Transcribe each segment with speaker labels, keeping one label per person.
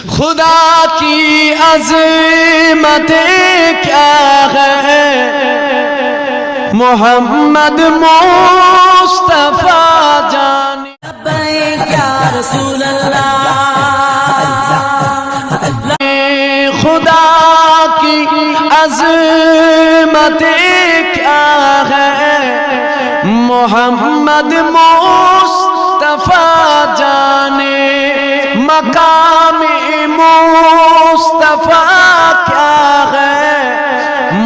Speaker 1: खुदा की अज़मतें क्या है, मोहम्मद मुस्तफा जाने। या रसूल अल्लाह, खुदा की अज़मतें क्या है, मोहम्मद मुस्तफा जाने। मकाम मुस्तफा क्या है,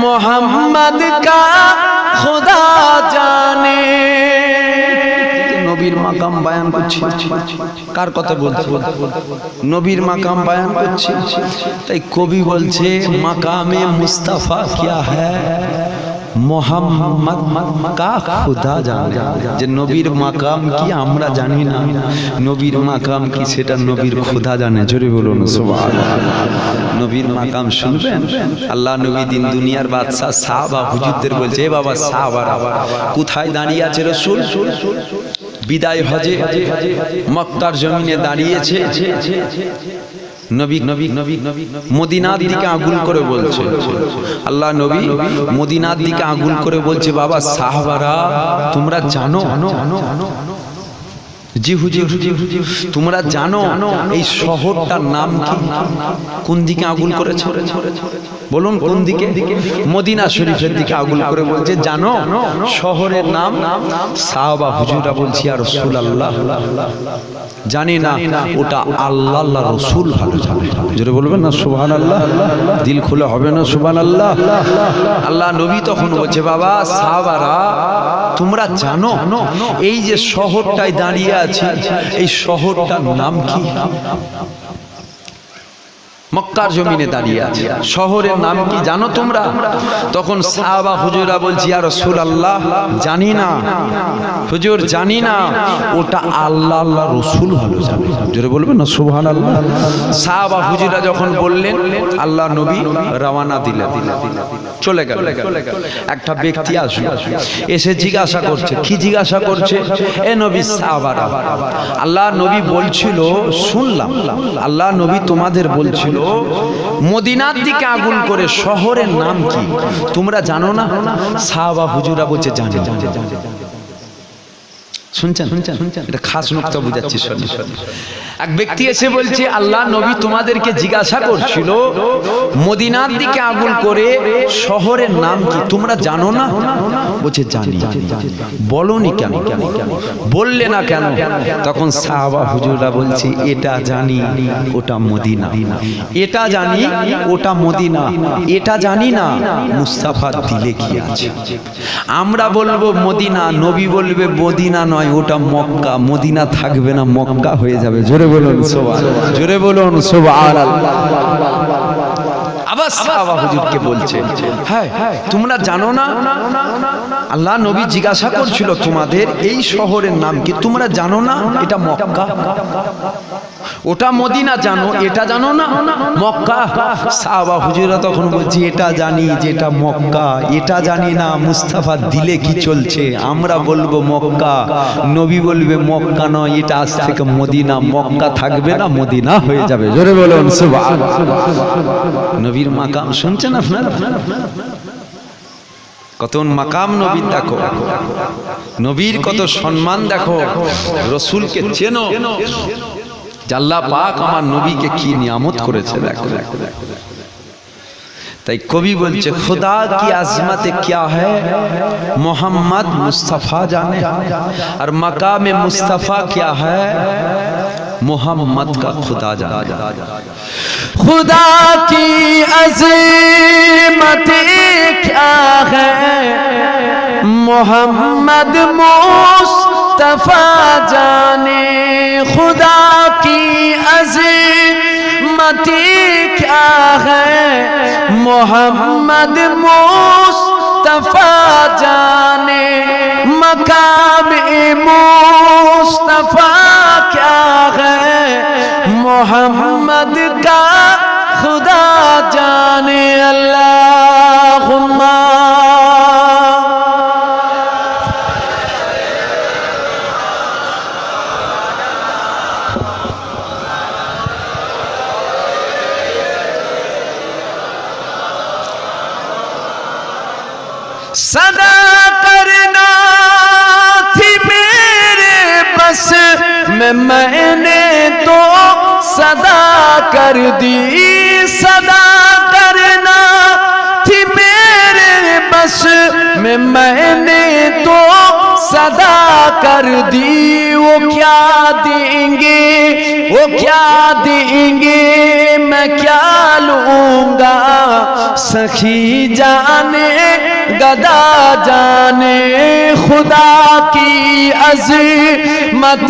Speaker 1: मोहम्मद का खुदा जाने। নবীর মাকাম বয়ান করছি, কার কথা বলছি? নবীর মাকাম বয়ান করছি। তাই কবি বলছে মাকামে মুস্তাফা কিয়া হ্যায়, মোহাম্মদ কা খুদা জানে। যে নবীর মাকাম কি আমরা জানি না, নবীর মাকাম কি সেটা নবীর খুদা জানে। জোরে বলুন সুবহানাল্লাহ। নবীর মাকাম শুনবেন? আল্লাহ নবী দিন দুনিয়ার বাদশাহ সাহাবা হুজুরদের বলছে, এ বাবা সাহাবারা কোথায় দাঁড়িয়ে আছে রাসূল? বিদায় হজে মক্কার জমিনে দাঁড়িয়েছে। নবী মদিনার দিকে আগুন করে বলছে, আল্লাহ নবী মদিনার দিকে আগুন করে বলছে, বাবা সাহাবারা তোমরা জানো? জি হুজুর, তোমরা জানো এই শহরটার নাম কি? কোন দিকে আগুন করেছে বলুন? কোন দিকে? মদিনা শরীফের দিকে আগুন করে বলছে, জানো শহরের নাম? সাহাবা হুজুররা বলছি, ইয়া রাসূলুল্লাহ জানি না, ওটা আল্লাহ আল্লাহ রসুল ভালো জানে। জোরে বলবেন না সুবহানাল্লাহ? দিল খুলে হবে না সুবহানাল্লাহ? আল্লাহ নবী তখন বলছে, বাবা সাহাবারা তোমরা জানো এই যে শহরটায় দাঁড়িয়ে আছে এই শহরটার নাম কি? মক্কার জমিনে দাঁড়িয়ে আছে, শহরের নাম কি জানো তোমরা? তখন সাহাবা হুজুররা বলছি, ইয়া রাসূলুল্লাহ জানি না হুজুর, জানি না, ওটা আল্লাহ আল্লাহ রসুল ভালো জানে। জোরে বলবেন না সুবহানাল্লাহ? সাহাবা হুজুররা যখন বললেন, আল্লাহ নবী রওনা দিলেন, চলে গেল। একটা ব্যক্তি আসলো, এসে জিজ্ঞাসা করছে। কি জিজ্ঞাসা করছে? এ নবী সাহাবারা, আল্লাহ নবী বলছিল, শুনলাম আল্লাহ নবী তোমাদের বলছিল মদিনার দিকে আগুন করে শহরের নাম কি তোমরা জানো না? সাহাবা হুজুররা বলছে জানি। শুনছেন? এটা খাস নুকতা বুঝাচ্ছি। এক ব্যক্তি এসে বলছে, আল্লাহ নবী তোমাদেরকে জিজ্ঞাসা করছিল মদিনার দিকে আগুন করে শহরের নাম কি তোমরা জানো না? বলছে জানি। বলনি কেন? বললে না কেন? তখন সাহাবা হুজুররা বলছে, এটা জানি ওটা মদিনা, এটা জানি ওটা মদিনা, এটা জানি না মুস্তাফার দিলে কি আছে। আমরা বলবো মদিনা, নবী বলবে মদিনা নয় ওটা মক্কা, মদিনা থাকবে না, মক্কা হয়ে যাবে। জোরে বলুন সুবহানাল্লাহ, জোরে বলুন সুবহানাল্লাহ। আবার সাহাবা হুজুরকে বলছে, হ্যাঁ তোমরা জানো না? আল্লাহ নবী জিজ্ঞাসা করছিল তোমাদের এই শহরের নাম কি তোমরা জানো না? এটা মক্কা, ওটা মদিনা জানো, এটা জানো না মক্কা। সাহাবা হুজুররা তখন বলছে, এটা জানি যেটা মক্কা, এটা জানি না মুস্তাফার দিলে কি চলছে। আমরা বলবো মক্কা, নবী বলবে মক্কা নয়, এটা আজ থেকে মদিনা, মক্কা থাকবে না, মদিনা হয়ে যাবে। জোরে বলুন সুবহানাল্লাহ। নবীর মাকাম শুনছেন আপনারা? কত মাকাম নবীর, দেখো নবীর কত সম্মান, দেখো রসুলকে চেনো। আল্লাহ পাক আমার নবীকে কি নিয়ামত করেছে দেখো। তাই কবি বলছে, खुदा की अज़मत क्या है, मोहम्मद मुस्तफ़ा जाने। और मकाम मुस्तफ़ा क्या है, मोहम्मद का खुदा जाने। खुदा की अज़मत क्या है, मोहम्मद मुस्तफ़ा जाने। खुदा की अज़मत क्या है, मोहम्मद मुस्तफ़ा जाने। मकाम मुस्तफ़ा क्या है, मोहम्मद का खुदा जाने। अल्लाहुम्मा सदा करना थी मेरे बस में, मैंने तो सदा कर दी। सदा करना थी मेरे बस में, मैंने तो सदा कर दी। वो क्या देंगे, वो क्या देंगे, मैं क्या लूंगा, सखी जाने गदा जाने। खुदा की अज़मत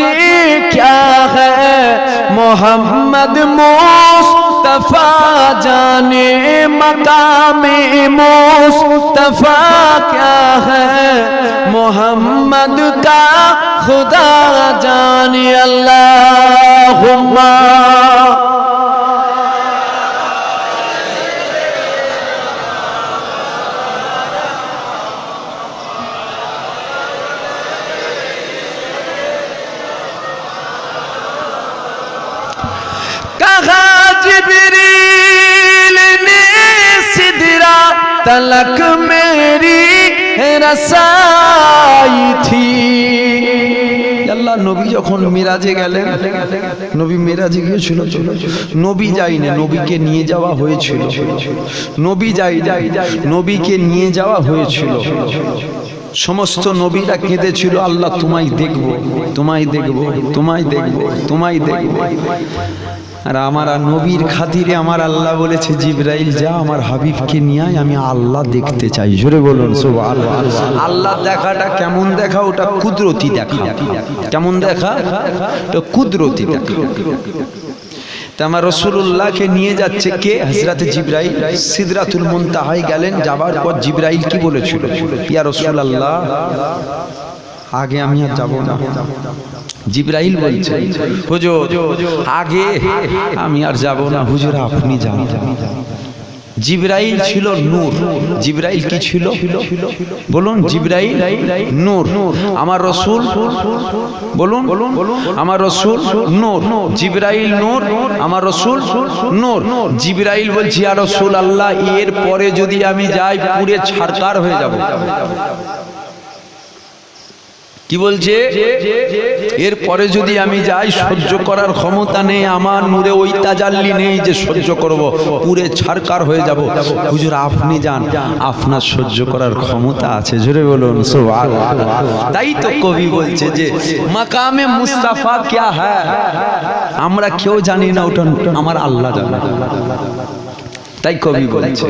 Speaker 1: क्या है, मोहम्मद मुस्तफा जाने। मकामे मुस्तफा क्या है, मोहम्मद का खुदा जाने। अल्लाहुम्मा जिब्रील ने सिदरा तलक मेरी रसाई थी। আল্লাহ নবী যখন মিরাজে গেলেন, নবী মিরাজে গিয়েছিল, নবী যায়নি, নবীকে নিয়ে যাওয়া হয়েছিল। নবী যাই নবীকে নিয়ে যাওয়া হয়েছিল। সমস্ত নবীরা কেঁদেছিল, আল্লাহ তোমায় দেখব, তোমায় দেখব, তোমায় দেখব, তোমায় দেখব। আর আমার নবীর খাতিরে আমার আল্লাহ বলেছে, জিবরাইল যা আমার হাবিবকে নিয়ে আয়, আমি আল্লাহ দেখতে চাই। জোরে বলুন সুবহানাল্লাহ। আল্লাহ দেখাটা কেমন দেখা, ওটা কুদরতি দেখা। কেমন দেখা, ওটা কুদরতি দেখা। তা আমার রাসূলুল্লাহকে নিয়ে যাচ্ছে কে, হযরত জিবরাইল। সিদরাতুল মুনতাহায় গেলেন, যাবার পর জিবরাইল কি বলেছিল, ইয়া রাসূলুল্লাহ আগে আমি আর যাব না। জিবরাইল বলছে, হুজুর আগে আমি আর যাব না, হুজুর আপনি যান। জিবরাইল ছিল নূর। জিবরাইল কি ছিল বলুন, জিবরাইল নূর। আমার রাসূল বলুন, আমার রাসূল নূর। জিবরাইল নূর, আমার রাসূল নূর। জিবরাইল বলছে, ইয়া রাসূলুল্লাহ এর পরে যদি আমি যাই পুরে ছারকার হয়ে যাব। কি বলছে, এরপরে যদি আমি যাই সহ্য করার ক্ষমতা নেই, আমার নূরে ওই তাজাল্লি নেই যে সহ্য করব, পুরে ছারকার হয়ে যাব। হুজুর আপনি যান, আপনার সহ্য করার ক্ষমতা আছে। জোরে বলুন সুবহানাল্লাহ। তাই তো কবি বলছে যে মাকামে মুস্তাফা क्या है, আমরা কেউ জানি না, ওটা আমার আল্লাহ জানে। তাই কবি বলছে,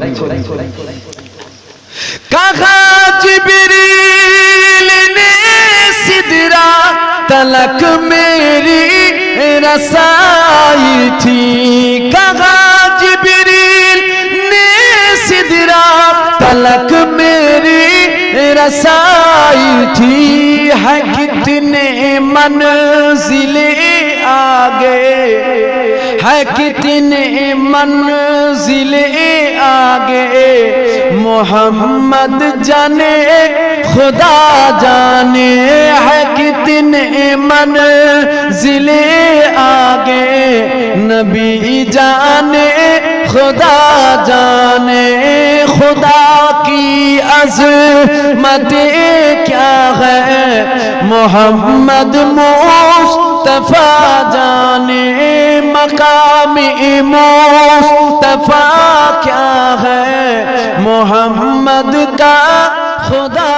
Speaker 1: কাহা জিবরিল ने सिदरा तलक मेरी रसाई थी। कहा जिब्रील ने सिदरा तलक मेरी रसाई थी। है कितने मंजिले आगे, है कितने मंजिले आगे, मोहम्मद जाने खुदा जाने। है कितने मंजिले आगे, नबी जाने खुदा जाने। खुदा की अज़मत क्या है, मोहम्मद मुस्तफा जाने। मकामी मुस्तफा क्या है, मोहम्मद का खुदा